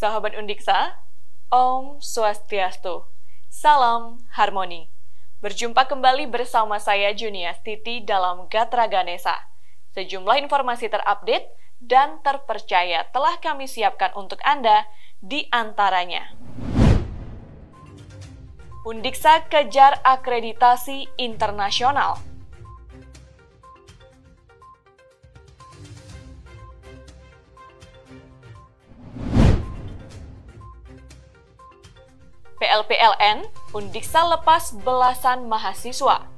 Sahabat Undiksa, Om Swastiastu, Salam Harmoni. Berjumpa kembali bersama saya Juniastiti dalam Gatra Ganesha. Sejumlah informasi terupdate dan terpercaya telah kami siapkan untuk Anda, di antaranya. Undiksa kejar akreditasi internasional. PLPLN, Undiksa lepas belasan mahasiswa.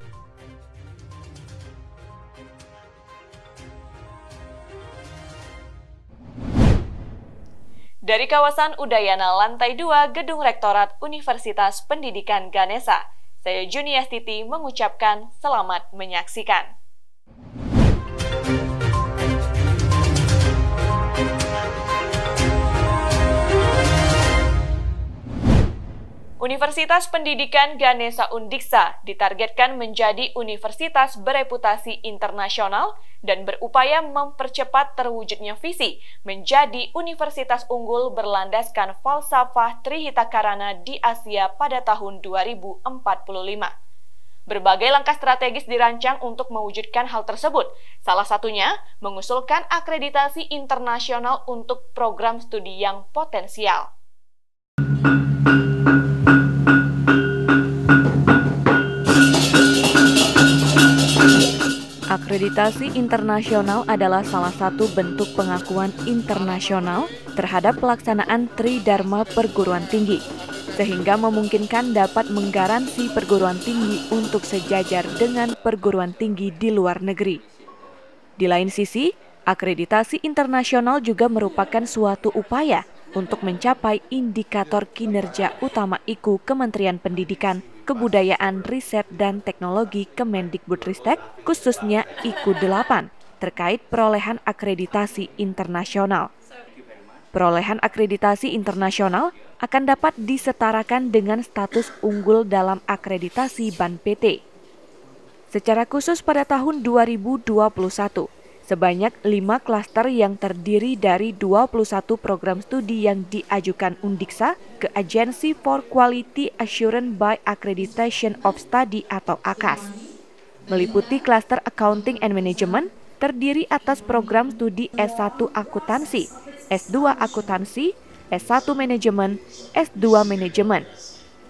Dari kawasan Udayana Lantai 2 Gedung Rektorat Universitas Pendidikan Ganesha, saya Juniastiti mengucapkan selamat menyaksikan. Universitas Pendidikan Ganesha Undiksa ditargetkan menjadi universitas bereputasi internasional dan berupaya mempercepat terwujudnya visi menjadi universitas unggul berlandaskan falsafah Trihitakarana di Asia pada tahun 2045. Berbagai langkah strategis dirancang untuk mewujudkan hal tersebut, salah satunya mengusulkan akreditasi internasional untuk program studi yang potensial. Akreditasi internasional adalah salah satu bentuk pengakuan internasional terhadap pelaksanaan Tridharma perguruan tinggi, sehingga memungkinkan dapat menggaransi perguruan tinggi untuk sejajar dengan perguruan tinggi di luar negeri. Di lain sisi, akreditasi internasional juga merupakan suatu upaya untuk mencapai indikator kinerja utama IKU Kementerian Pendidikan, Kebudayaan, Riset, dan Teknologi Kemendikbudristek, khususnya IKU 8, terkait perolehan akreditasi internasional. Perolehan akreditasi internasional akan dapat disetarakan dengan status unggul dalam akreditasi BAN PT. Secara khusus pada tahun 2021, sebanyak 5 klaster yang terdiri dari 21 program studi yang diajukan Undiksa ke Agency for Quality Assurance by Accreditation of Study atau AQAS. Meliputi klaster Accounting and Management, terdiri atas program studi S1 Akuntansi, S2 Akuntansi, S1 Manajemen, S2 Manajemen.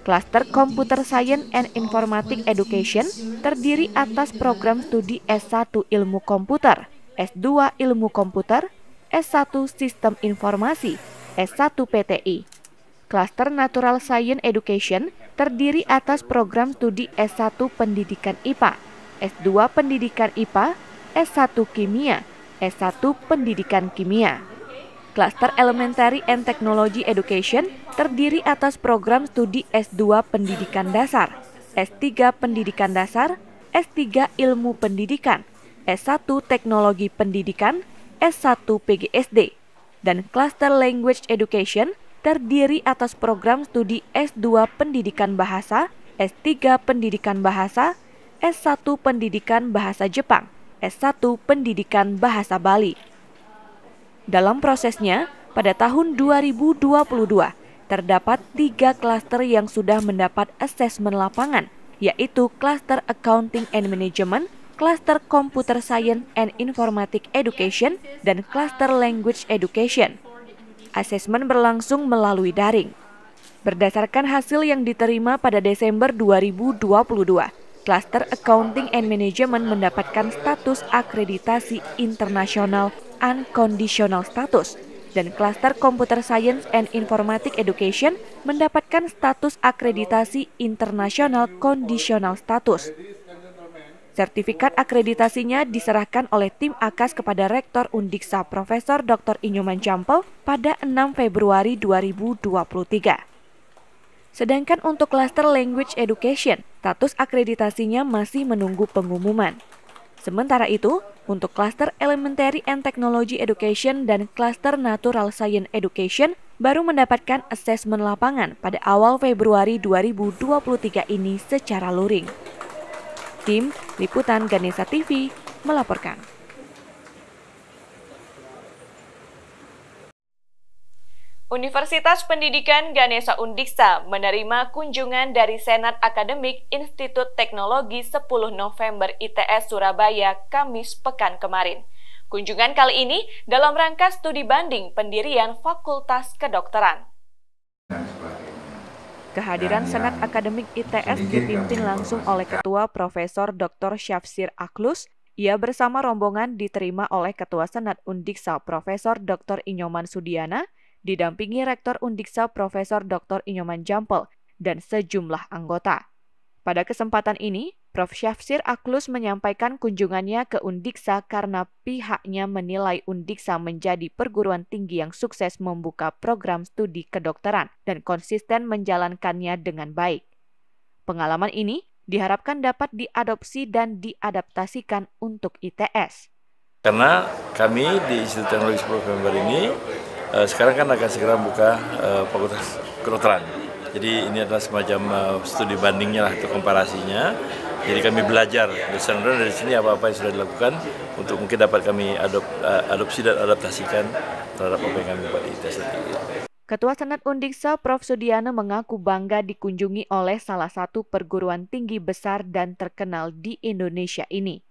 Klaster Computer Science and Informatic Education, terdiri atas program studi S1 Ilmu Komputer, S2 Ilmu Komputer, S1 Sistem Informasi, S1 PTI. Klaster Natural Science Education terdiri atas program studi S1 Pendidikan IPA, S2 Pendidikan IPA, S1 Kimia, S1 Pendidikan Kimia. Klaster Elementary and Technology Education terdiri atas program studi S2 Pendidikan Dasar, S3 Pendidikan Dasar, S3 Ilmu Pendidikan, S1 Teknologi Pendidikan, S1 PGSD, dan Klaster Language Education terdiri atas program studi S2 Pendidikan Bahasa, S3 Pendidikan Bahasa, S1 Pendidikan Bahasa Jepang, S1 Pendidikan Bahasa Bali. Dalam prosesnya, pada tahun 2022, terdapat 3 klaster yang sudah mendapat asesmen lapangan, yaitu Klaster Accounting and Management, Klaster Computer Science and Informatic Education, dan Klaster Language Education. Asesmen berlangsung melalui daring. Berdasarkan hasil yang diterima pada Desember 2022, Klaster Accounting and Management mendapatkan status akreditasi internasional unconditional status, dan Klaster Computer Science and Informatic Education mendapatkan status akreditasi internasional conditional status. Sertifikat akreditasinya diserahkan oleh tim AQAS kepada Rektor Undiksa Profesor Dr. Inyoman Campel pada 6 Februari 2023. Sedangkan untuk Klaster Language Education, status akreditasinya masih menunggu pengumuman. Sementara itu, untuk Klaster Elementary and Technology Education dan Klaster Natural Science Education baru mendapatkan asesmen lapangan pada awal Februari 2023 ini secara luring. Tim Liputan Ganesha TV melaporkan. Universitas Pendidikan Ganesha Undiksa menerima kunjungan dari Senat Akademik Institut Teknologi 10 November ITS Surabaya Kamis pekan kemarin. Kunjungan kali ini dalam rangka studi banding pendirian Fakultas Kedokteran. Kehadiran Senat Akademik ITS dipimpin langsung oleh Ketua Profesor Dr. Syafsir Aklus. Ia bersama rombongan diterima oleh Ketua Senat Undiksa Profesor Dr. Inyoman Sudiana, didampingi Rektor Undiksa Profesor Dr. Inyoman Jampel, dan sejumlah anggota. Pada kesempatan ini, Prof. Syafsir Aklus menyampaikan kunjungannya ke Undiksa karena pihaknya menilai Undiksa menjadi perguruan tinggi yang sukses membuka program studi kedokteran dan konsisten menjalankannya dengan baik. Pengalaman ini diharapkan dapat diadopsi dan diadaptasikan untuk ITS. Karena kami di Institut Teknologi 10 November ini sekarang kan akan segera buka Fakultas Kedokteran. Jadi ini adalah semacam studi bandingnya lah, itu komparasinya. Jadi kami belajar dari sini apa-apa yang sudah dilakukan untuk mungkin dapat kami adopsi dan adaptasikan terhadap apa yang kami buat di ITS. Ketua Senat Undiksa Prof. Sudiana mengaku bangga dikunjungi oleh salah satu perguruan tinggi besar dan terkenal di Indonesia ini.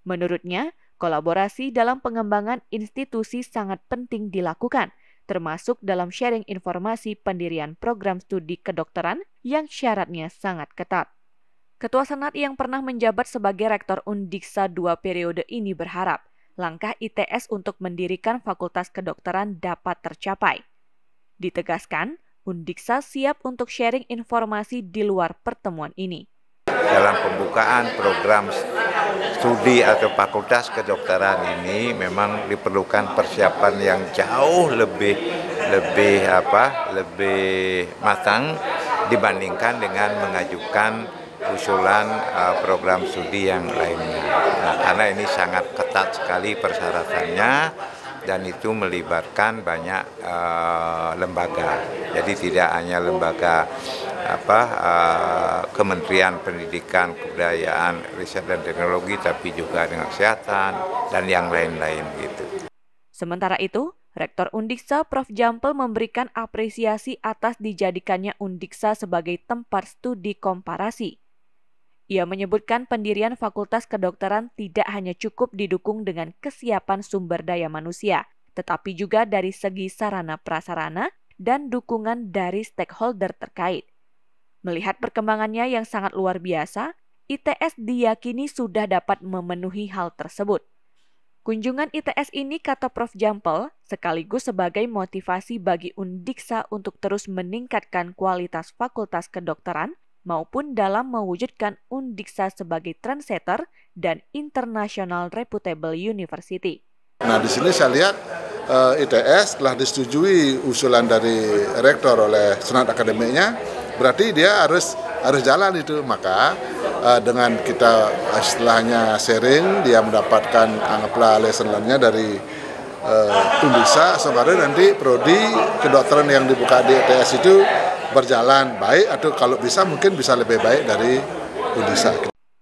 Menurutnya, kolaborasi dalam pengembangan institusi sangat penting dilakukan, termasuk dalam sharing informasi pendirian program studi kedokteran yang syaratnya sangat ketat. Ketua Senat yang pernah menjabat sebagai Rektor Undiksa 2 periode ini berharap langkah ITS untuk mendirikan Fakultas Kedokteran dapat tercapai. Ditegaskan, Undiksa siap untuk sharing informasi di luar pertemuan ini. Dalam pembukaan program studi atau Fakultas Kedokteran ini memang diperlukan persiapan yang jauh lebih matang dibandingkan dengan mengajukan usulan program studi yang lainnya. Nah, karena ini sangat ketat sekali persyaratannya dan itu melibatkan banyak lembaga. Jadi tidak hanya lembaga Kementerian Pendidikan, Kebudayaan, Riset dan Teknologi, tapi juga dengan kesehatan dan yang lain-lain gitu. Sementara itu, Rektor Undiksa Prof. Jampel memberikan apresiasi atas dijadikannya Undiksa sebagai tempat studi komparasi. Ia menyebutkan pendirian Fakultas Kedokteran tidak hanya cukup didukung dengan kesiapan sumber daya manusia, tetapi juga dari segi sarana prasarana dan dukungan dari stakeholder terkait. Melihat perkembangannya yang sangat luar biasa, ITS diyakini sudah dapat memenuhi hal tersebut. Kunjungan ITS ini, kata Prof. Jampel, sekaligus sebagai motivasi bagi Undiksa untuk terus meningkatkan kualitas Fakultas Kedokteran maupun dalam mewujudkan Undiksa sebagai trendsetter dan international reputable university. Nah, di sini saya lihat ITS telah disetujui usulan dari rektor oleh Senat Akademiknya, berarti dia harus jalan itu. Maka dengan kita istilahnya sharing, dia mendapatkan anggaplah lesson learn-nya dari Undiksa, sebenarnya nanti prodi kedokteran yang dibuka di ITS itu berjalan baik atau kalau bisa mungkin bisa lebih baik dari Undiksa.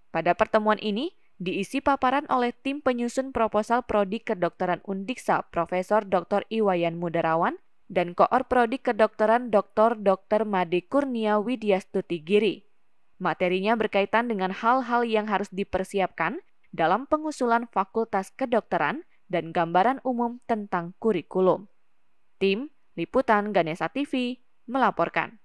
Pada pertemuan ini diisi paparan oleh tim penyusun proposal prodi kedokteran Undiksa Profesor Dr. Iwayan Mudarawan dan koor prodi kedokteran Dr. Made Kurnia Widyastuti Giri. Materinya berkaitan dengan hal-hal yang harus dipersiapkan dalam pengusulan Fakultas Kedokteran dan gambaran umum tentang kurikulum. Tim Liputan Ganesha TV melaporkan.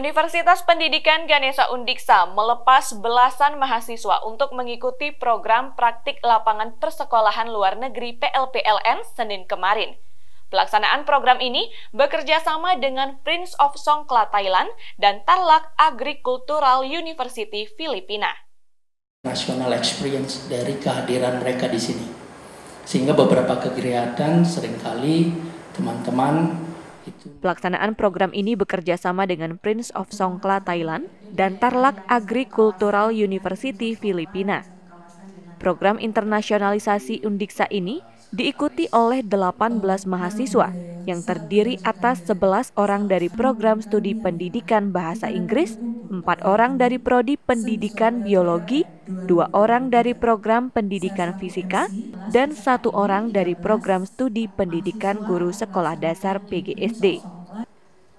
Universitas Pendidikan Ganesha Undiksa melepas belasan mahasiswa untuk mengikuti program praktik lapangan persekolahan luar negeri PLPLN Senin kemarin. Pelaksanaan program ini bekerja sama dengan Prince of Songkhla Thailand dan Tarlac Agricultural University Filipina. National experience dari kehadiran mereka di sini. Sehingga beberapa kegiatan seringkali teman-teman Pelaksanaan program ini bekerja sama dengan Prince of Songkhla Thailand dan Tarlac Agricultural University Filipina. Program internasionalisasi Undiksa ini diikuti oleh 18 mahasiswa yang terdiri atas 11 orang dari program studi pendidikan bahasa Inggris, 4 orang dari prodi pendidikan biologi, 2 orang dari program pendidikan fisika, dan 1 orang dari program studi pendidikan guru sekolah dasar PGSD.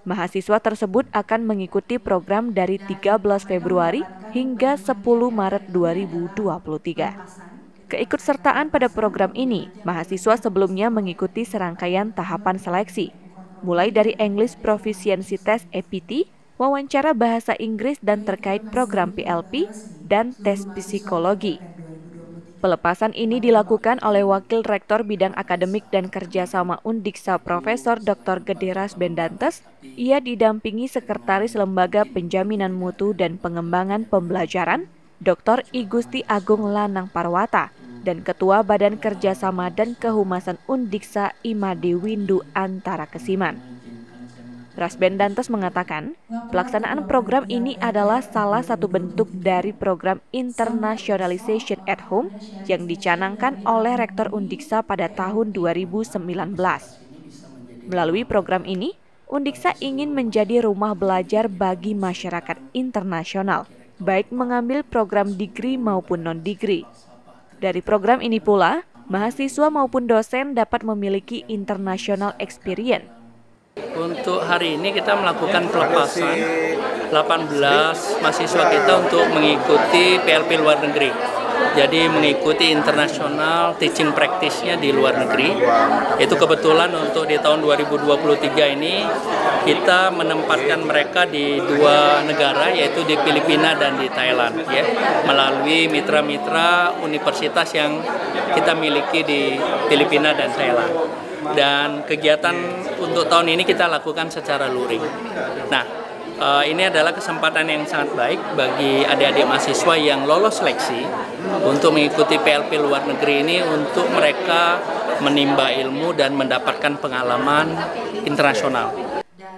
Mahasiswa tersebut akan mengikuti program dari 13 Februari hingga 10 Maret 2023. Keikutsertaan pada program ini, mahasiswa sebelumnya mengikuti serangkaian tahapan seleksi, mulai dari English Proficiency Test EPT, wawancara bahasa Inggris dan terkait program PLP, dan tes psikologi. Pelepasan ini dilakukan oleh Wakil Rektor Bidang Akademik dan Kerjasama Undiksa Profesor Dr. Gede Rasbendantes. Ia didampingi Sekretaris Lembaga Penjaminan Mutu dan Pengembangan Pembelajaran, Dr. I Gusti Agung Lanang Parwata, dan Ketua Badan Kerjasama dan Kehumasan Undiksa Imade Windu Antara Kesiman. Rasbendantes mengatakan, pelaksanaan program ini adalah salah satu bentuk dari program Internationalization at Home yang dicanangkan oleh Rektor Undiksa pada tahun 2019. Melalui program ini, Undiksa ingin menjadi rumah belajar bagi masyarakat internasional, baik mengambil program degree maupun non-degree. Dari program ini pula, mahasiswa maupun dosen dapat memiliki international experience. Untuk hari ini kita melakukan pelepasan 18 mahasiswa kita untuk mengikuti PLP luar negeri. Jadi mengikuti international teaching practice-nya di luar negeri. Itu kebetulan untuk di tahun 2023 ini kita menempatkan mereka di 2 negara, yaitu di Filipina dan di Thailand, ya, melalui mitra-mitra universitas yang kita miliki di Filipina dan Thailand. Dan kegiatan untuk tahun ini kita lakukan secara luring. Nah, ini adalah kesempatan yang sangat baik bagi adik-adik mahasiswa yang lolos seleksi untuk mengikuti PLP luar negeri ini, untuk mereka menimba ilmu dan mendapatkan pengalaman internasional.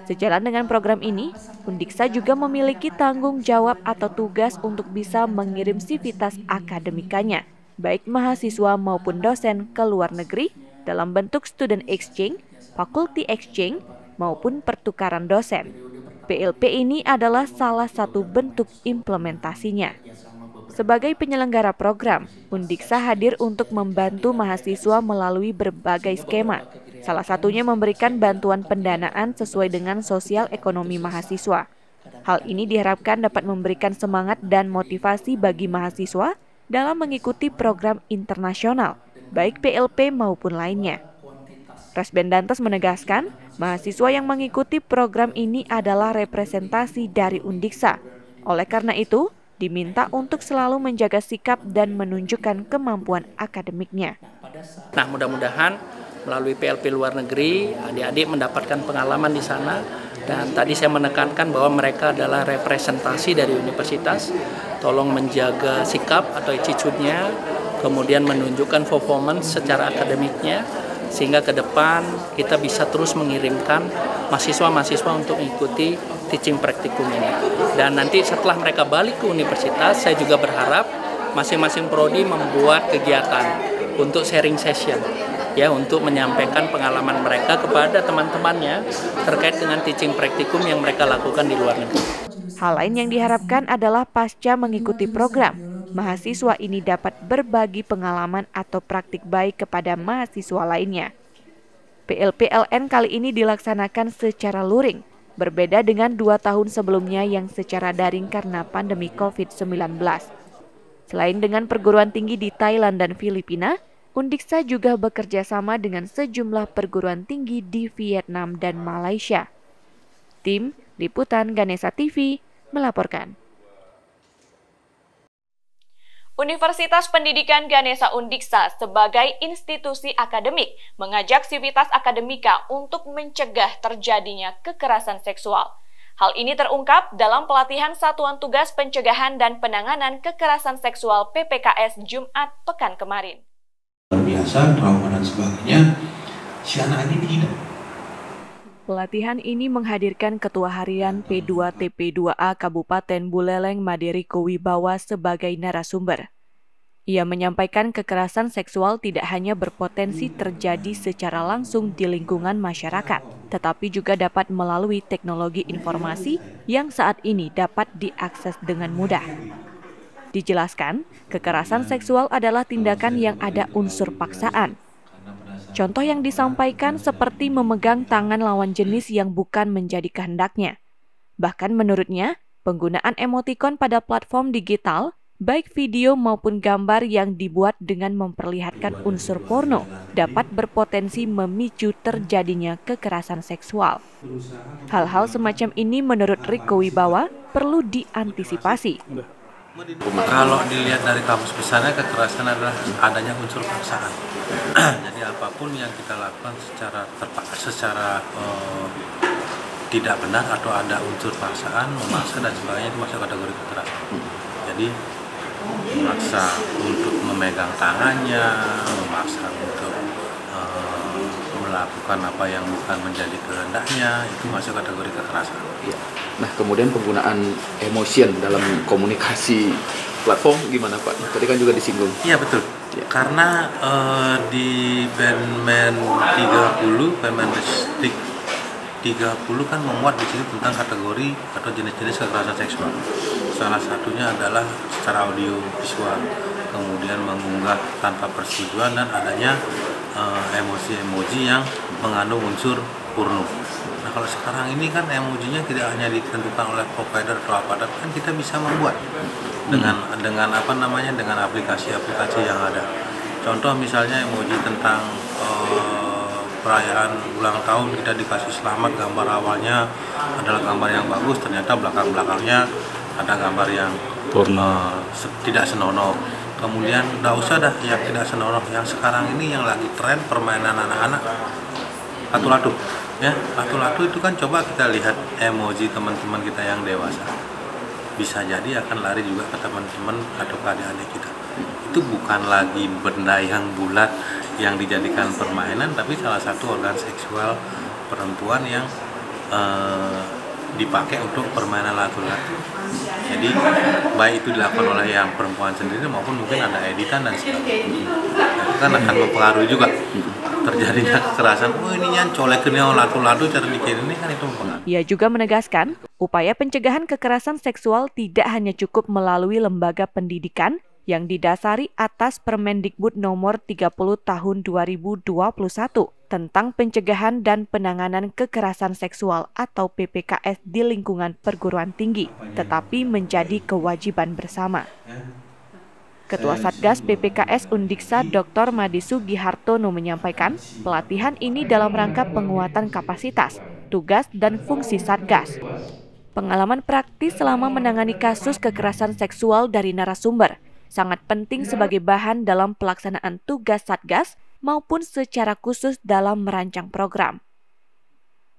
Sejalan dengan program ini, Undiksa juga memiliki tanggung jawab atau tugas untuk bisa mengirim sivitas akademikanya, baik mahasiswa maupun dosen ke luar negeri dalam bentuk student exchange, faculty exchange, maupun pertukaran dosen. PLP ini adalah salah satu bentuk implementasinya. Sebagai penyelenggara program, Undiksa hadir untuk membantu mahasiswa melalui berbagai skema. Salah satunya memberikan bantuan pendanaan sesuai dengan sosial ekonomi mahasiswa. Hal ini diharapkan dapat memberikan semangat dan motivasi bagi mahasiswa dalam mengikuti program internasional, baik PLP maupun lainnya. Rasbendantes menegaskan, mahasiswa yang mengikuti program ini adalah representasi dari Undiksa. Oleh karena itu, diminta untuk selalu menjaga sikap dan menunjukkan kemampuan akademiknya. Nah, mudah-mudahan melalui PLP luar negeri, adik-adik mendapatkan pengalaman di sana. Dan tadi saya menekankan bahwa mereka adalah representasi dari universitas. Tolong menjaga sikap atau attitude-nya, kemudian menunjukkan performance secara akademiknya, sehingga ke depan kita bisa terus mengirimkan mahasiswa-mahasiswa untuk mengikuti teaching praktikum ini. Dan nanti setelah mereka balik ke universitas, saya juga berharap masing-masing prodi membuat kegiatan untuk sharing session, ya, untuk menyampaikan pengalaman mereka kepada teman-temannya terkait dengan teaching praktikum yang mereka lakukan di luar negeri. Hal lain yang diharapkan adalah pasca mengikuti program, mahasiswa ini dapat berbagi pengalaman atau praktik baik kepada mahasiswa lainnya. PLPLN kali ini dilaksanakan secara luring, berbeda dengan 2 tahun sebelumnya yang secara daring karena pandemi COVID-19. Selain dengan perguruan tinggi di Thailand dan Filipina, Undiksa juga bekerja sama dengan sejumlah perguruan tinggi di Vietnam dan Malaysia. Tim Liputan Ganesha TV melaporkan. Universitas Pendidikan Ganesha Undiksa sebagai institusi akademik mengajak sivitas akademika untuk mencegah terjadinya kekerasan seksual. Hal ini terungkap dalam pelatihan Satuan Tugas Pencegahan dan Penanganan Kekerasan Seksual PPKS Jumat pekan kemarin. Biasa, trauma dan sebagainya, si anak ini tidak. Pelatihan ini menghadirkan Ketua Harian P2TP2A Kabupaten Buleleng Madiriko Wibawa sebagai narasumber. Ia menyampaikan kekerasan seksual tidak hanya berpotensi terjadi secara langsung di lingkungan masyarakat, tetapi juga dapat melalui teknologi informasi yang saat ini dapat diakses dengan mudah. Dijelaskan, kekerasan seksual adalah tindakan yang ada unsur paksaan. Contoh yang disampaikan seperti memegang tangan lawan jenis yang bukan menjadi kehendaknya. Bahkan menurutnya, penggunaan emotikon pada platform digital, baik video maupun gambar yang dibuat dengan memperlihatkan unsur porno, dapat berpotensi memicu terjadinya kekerasan seksual. Hal-hal semacam ini menurut Riko Wibawa perlu diantisipasi. Kalau dilihat dari kamus besarnya, kekerasan adalah adanya unsur paksaan. Jadi apapun yang kita lakukan secara tidak benar atau ada unsur paksaan, memaksa dan sebagainya, itu masuk kategori kekerasan. Jadi memaksa untuk memegang tangannya, memaksa untuk melakukan apa yang bukan menjadi kehendaknya, itu masuk kategori kekerasan. Ya. Nah, kemudian penggunaan emotion dalam komunikasi platform gimana Pak? Tadi kan juga disinggung. Iya betul. Ya. Karena di Permen 30, Permendikbud 30 kan memuat di sini tentang kategori atau jenis-jenis kekerasan seksual. Salah satunya adalah secara audio visual, kemudian mengunggah tanpa persetujuan dan adanya emoji-emoji yang mengandung unsur porno. Nah, kalau sekarang ini kan emojinya tidak hanya ditentukan oleh provider atau apa, tapi kan kita bisa membuat dengan apa namanya, dengan aplikasi-aplikasi yang ada. Contoh misalnya emoji tentang perayaan ulang tahun, kita dikasih selamat, gambar awalnya adalah gambar yang bagus, ternyata belakang-belakangnya ada gambar yang tidak senonoh. Kemudian nggak usah dah yang tidak senonoh, yang sekarang ini yang lagi tren permainan anak-anak, latu-latu. Ya, latu-latu itu kan coba kita lihat emoji teman-teman kita yang dewasa. Bisa jadi akan lari juga ke teman-teman atau ke adik-adik kita. Itu bukan lagi benda yang bulat yang dijadikan permainan, tapi salah satu organ seksual perempuan yang dipakai untuk permainan latu-latu. Jadi baik itu dilakukan oleh yang perempuan sendiri maupun mungkin ada editan dan sebagainya. Itu kan akan mempengaruhi juga terjadinya kekerasan. Oh ini yang colekin latu-latu cara dikirim ini kan itu mempengaruhi. Ia juga menegaskan, upaya pencegahan kekerasan seksual tidak hanya cukup melalui lembaga pendidikan yang didasari atas Permendikbud nomor 30 tahun 2021 tentang pencegahan dan penanganan kekerasan seksual atau PPKS di lingkungan perguruan tinggi, tetapi menjadi kewajiban bersama. Ketua Satgas PPKS Undiksa Dr. Madisugi Hartono menyampaikan, pelatihan ini dalam rangka penguatan kapasitas, tugas, dan fungsi Satgas. Pengalaman praktis selama menangani kasus kekerasan seksual dari narasumber sangat penting sebagai bahan dalam pelaksanaan tugas Satgas maupun secara khusus dalam merancang program.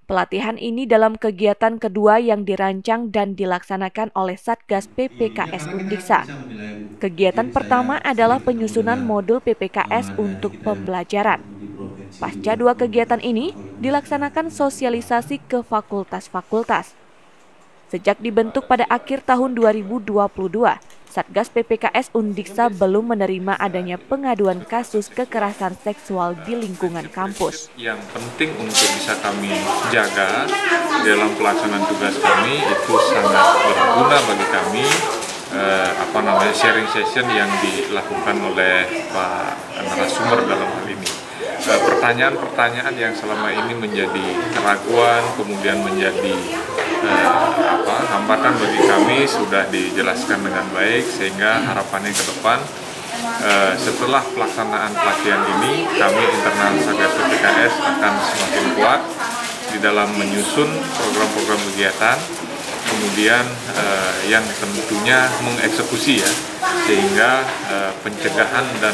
Pelatihan ini dalam kegiatan kedua yang dirancang dan dilaksanakan oleh Satgas PPKS Undiksa. Kegiatan pertama adalah penyusunan modul PPKS untuk pembelajaran. Pasca dua kegiatan ini, dilaksanakan sosialisasi ke fakultas-fakultas. Sejak dibentuk pada akhir tahun 2022, Satgas PPKS Undiksa belum menerima adanya pengaduan kasus kekerasan seksual di lingkungan kampus. Yang penting untuk bisa kami jaga dalam pelaksanaan tugas kami itu sangat berguna bagi kami, sharing session yang dilakukan oleh Pak narasumber dalam hal ini. Pertanyaan-pertanyaan yang selama ini menjadi keraguan, kemudian menjadi hambatan bagi kami sudah dijelaskan dengan baik, sehingga harapannya ke depan setelah pelaksanaan pelatihan ini kami internal Satgas PPKS akan semakin kuat di dalam menyusun program-program kegiatan, kemudian yang tentunya mengeksekusi ya, sehingga pencegahan dan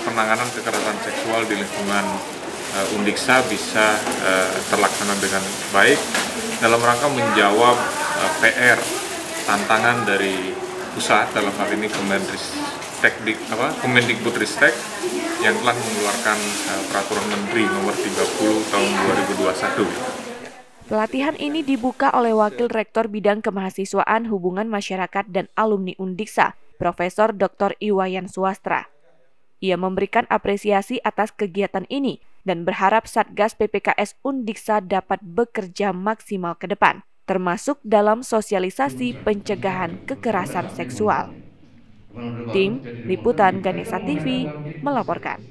penanganan kekerasan seksual di lingkungan Undiksa bisa terlaksana dengan baik dalam rangka menjawab PR tantangan dari pusat, dalam hal ini Kemendikbudristek yang telah mengeluarkan Peraturan Menteri Nomor 30 Tahun 2021. Pelatihan ini dibuka oleh Wakil Rektor Bidang Kemahasiswaan, Hubungan Masyarakat dan Alumni Undiksa, Profesor Dr. Iwayan Suwastra. Ia memberikan apresiasi atas kegiatan ini dan berharap Satgas PPKS Undiksa dapat bekerja maksimal ke depan, termasuk dalam sosialisasi pencegahan kekerasan seksual. Tim Liputan Ganesha TV melaporkan.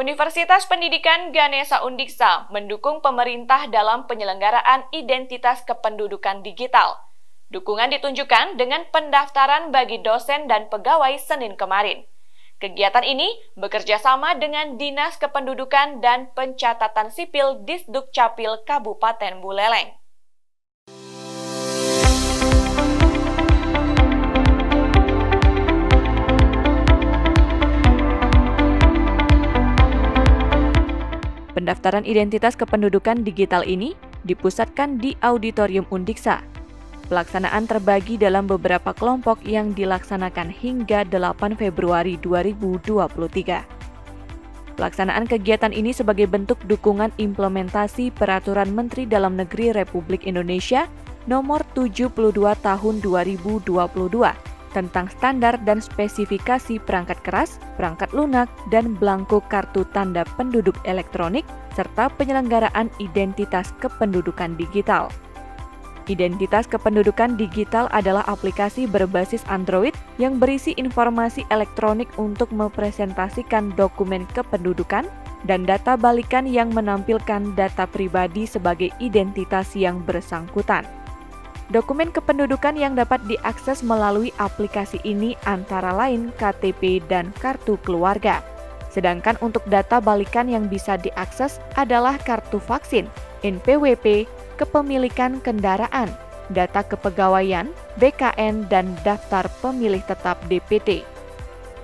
Universitas Pendidikan Ganesha Undiksa mendukung pemerintah dalam penyelenggaraan identitas kependudukan digital. Dukungan ditunjukkan dengan pendaftaran bagi dosen dan pegawai Senin kemarin. Kegiatan ini bekerja sama dengan Dinas Kependudukan dan Pencatatan Sipil Disdukcapil Kabupaten Buleleng. Pendaftaran identitas kependudukan digital ini dipusatkan di Auditorium Undiksa. Pelaksanaan terbagi dalam beberapa kelompok yang dilaksanakan hingga 8 Februari 2023. Pelaksanaan kegiatan ini sebagai bentuk dukungan implementasi Peraturan Menteri Dalam Negeri Republik Indonesia Nomor 72 Tahun 2022 tentang standar dan spesifikasi perangkat keras, perangkat lunak, dan belangko kartu tanda penduduk elektronik, serta penyelenggaraan identitas kependudukan digital. Identitas kependudukan digital adalah aplikasi berbasis Android yang berisi informasi elektronik untuk mempresentasikan dokumen kependudukan dan data balikan yang menampilkan data pribadi sebagai identitas yang bersangkutan. Dokumen kependudukan yang dapat diakses melalui aplikasi ini antara lain KTP dan kartu keluarga. Sedangkan untuk data balikan yang bisa diakses adalah kartu vaksin, NPWP, kepemilikan kendaraan, data kepegawaian, BKN, dan daftar pemilih tetap DPT.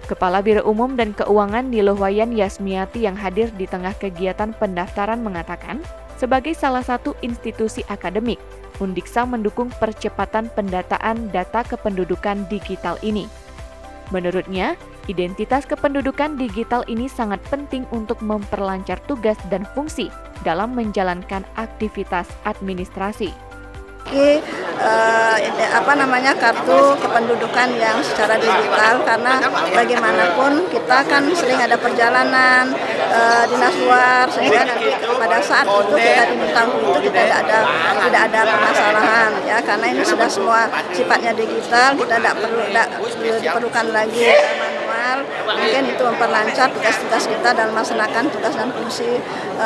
Kepala Biro Umum dan Keuangan Nilohwayan Yasmiati yang hadir di tengah kegiatan pendaftaran mengatakan, sebagai salah satu institusi akademik, Undiksa mendukung percepatan pendataan data kependudukan digital ini. Menurutnya, identitas kependudukan digital ini sangat penting untuk memperlancar tugas dan fungsi dalam menjalankan aktivitas administrasi. Kartu kependudukan yang secara digital, karena bagaimanapun kita kan sering ada perjalanan dinas luar, sehingga nanti pada saat itu kita diminta itu tidak ada permasalahan ya, karena ini sudah semua sifatnya digital, kita tidak diperlukan lagi manual. Mungkin itu memperlancar tugas-tugas kita dalam melaksanakan tugas dan fungsi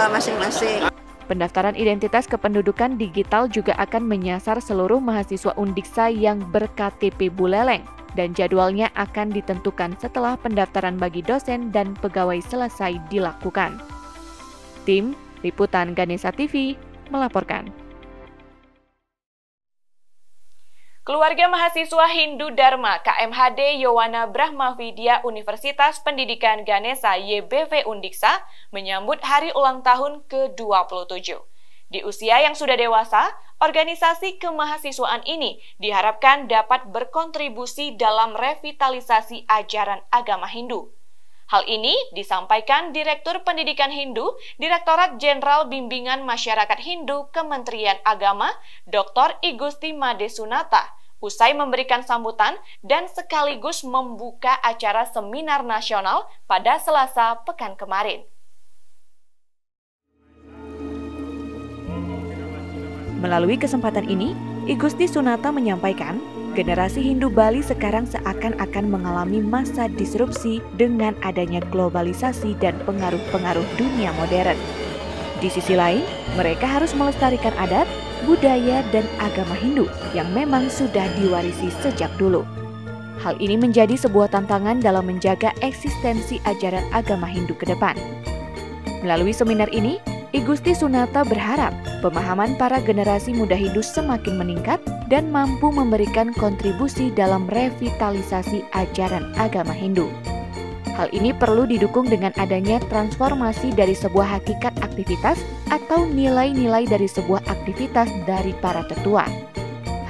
masing-masing. Pendaftaran identitas kependudukan digital juga akan menyasar seluruh mahasiswa Undiksa yang ber-KTP Buleleng dan jadwalnya akan ditentukan setelah pendaftaran bagi dosen dan pegawai selesai dilakukan. Tim Liputan Ganesha TV melaporkan. Keluarga mahasiswa Hindu Dharma KMHD Yowana Brahma Vidya Universitas Pendidikan Ganesha YBV Undiksa menyambut hari ulang tahun ke-27. Di usia yang sudah dewasa, organisasi kemahasiswaan ini diharapkan dapat berkontribusi dalam revitalisasi ajaran agama Hindu. Hal ini disampaikan Direktur Pendidikan Hindu, Direktorat Jenderal Bimbingan Masyarakat Hindu Kementerian Agama, Dr. Igusti Made Sunata, usai memberikan sambutan dan sekaligus membuka acara seminar nasional pada Selasa pekan kemarin. Melalui kesempatan ini, Igusti Sunata menyampaikan, generasi Hindu Bali sekarang seakan-akan mengalami masa disrupsi dengan adanya globalisasi dan pengaruh-pengaruh dunia modern. Di sisi lain, mereka harus melestarikan adat, budaya, dan agama Hindu yang memang sudah diwarisi sejak dulu. Hal ini menjadi sebuah tantangan dalam menjaga eksistensi ajaran agama Hindu ke depan. Melalui seminar ini, Igusti Sunata berharap pemahaman para generasi muda Hindu semakin meningkat dan mampu memberikan kontribusi dalam revitalisasi ajaran agama Hindu. Hal ini perlu didukung dengan adanya transformasi dari sebuah hakikat aktivitas atau nilai-nilai dari sebuah aktivitas dari para tetua.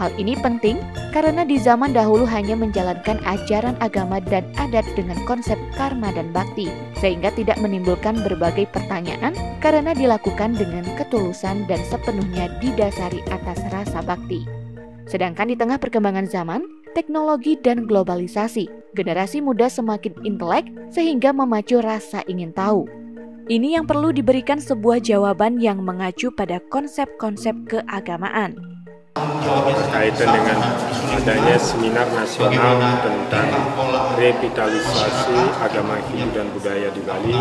Hal ini penting karena di zaman dahulu hanya menjalankan ajaran agama dan adat dengan konsep karma dan bakti, sehingga tidak menimbulkan berbagai pertanyaan karena dilakukan dengan ketulusan dan sepenuhnya didasari atas rasa bakti. Sedangkan di tengah perkembangan zaman, teknologi dan globalisasi, generasi muda semakin intelek sehingga memacu rasa ingin tahu. Ini yang perlu diberikan sebuah jawaban yang mengacu pada konsep-konsep keagamaan. Berkaitan dengan adanya seminar nasional tentang revitalisasi agama Hindu dan budaya di Bali,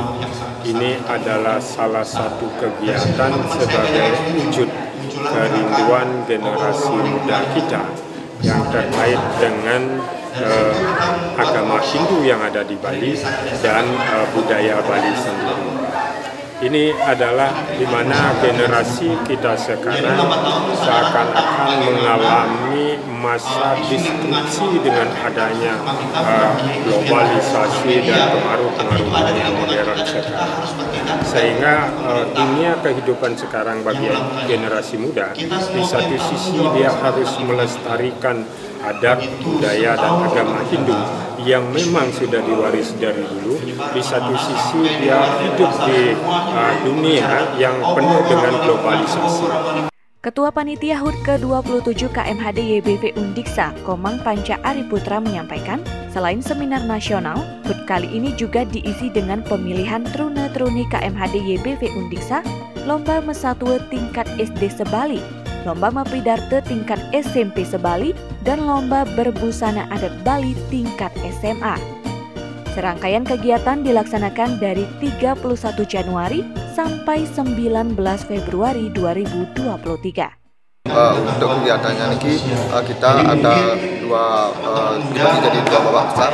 ini adalah salah satu kegiatan sebagai wujud kerinduan generasi muda kita yang terkait dengan agama Hindu yang ada di Bali dan budaya Bali sendiri. Ini adalah di mana generasi kita sekarang seakan-akan mengalami masa disrupsi dengan adanya globalisasi dan pengaruh-pengaruh dunia modern sekarang. Sehingga dunia kehidupan sekarang bagi generasi muda, di satu sisi dia harus melestarikan adat, budaya, dan agama Hindu yang memang sudah diwaris dari dulu. Di satu sisi dia hidup di dunia yang penuh dengan globalisasi. Ketua Panitia HUT ke-27 KMHD YBV Undiksa, Komang Panca Ariputra menyampaikan, selain seminar nasional, HUT kali ini juga diisi dengan pemilihan trune-truni KMHD YBV Undiksa, Lomba Mesatwe tingkat SD Sebali, Lomba Mapridarte tingkat SMP Sebali, dan Lomba Berbusana Adat Bali tingkat SMA. Serangkaian kegiatan dilaksanakan dari 31 Januari sampai 19 Februari 2023. Untuk kegiatannya ini kita ada dibagi jadi dua babak besar.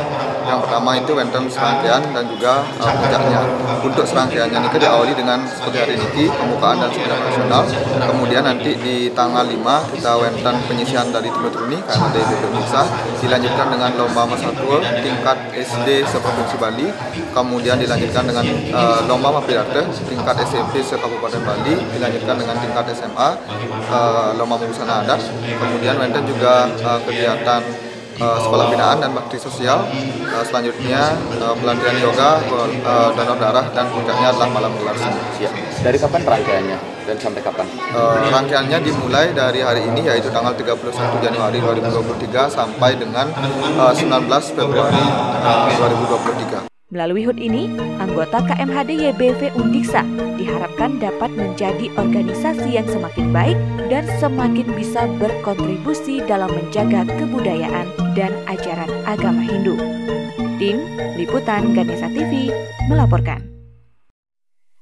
Yang pertama itu wonten serangkaian dan juga puncaknya. Untuk serangkaiannya ini diawali dengan seperti hari ini pembukaan dan seminar nasional. Kemudian nanti di tanggal 5 kita wonten penyisian dari Timur Truni karena dari BP Undixa, dilanjutkan dengan lomba masatur tingkat SD seprovinsi Bali, kemudian dilanjutkan dengan lomba mapidarte tingkat SMP se-Kabupaten Bali, dilanjutkan dengan tingkat SMA lomba busana adat, kemudian wonten juga kegiatan sekolah binaan dan bakti sosial, selanjutnya pelatihan yoga, donor darah, dan puncaknya adalah malam gelar seni. Ya. Dari kapan rangkaiannya dan sampai kapan? Rangkaiannya dimulai dari hari ini yaitu tanggal 31 Januari 2023 sampai dengan 19 Februari 2023. Melalui HUT ini, anggota KMHD YBV Undixa diharapkan dapat menjadi organisasi yang semakin baik dan semakin bisa berkontribusi dalam menjaga kebudayaan dan ajaran agama Hindu. Tim Liputan Ganesha TV melaporkan.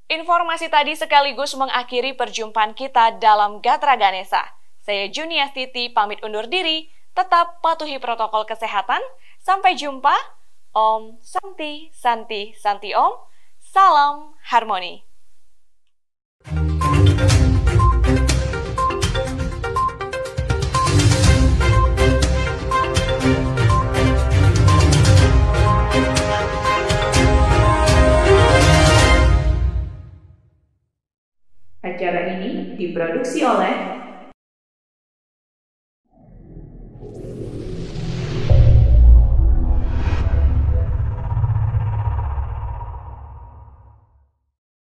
Informasi tadi sekaligus mengakhiri perjumpaan kita dalam Gatra Ganesha. Saya Juniastiti pamit undur diri, tetap patuhi protokol kesehatan. Sampai jumpa. Om Santi, Santi, Santi Om. Salam harmoni. Acara ini diproduksi oleh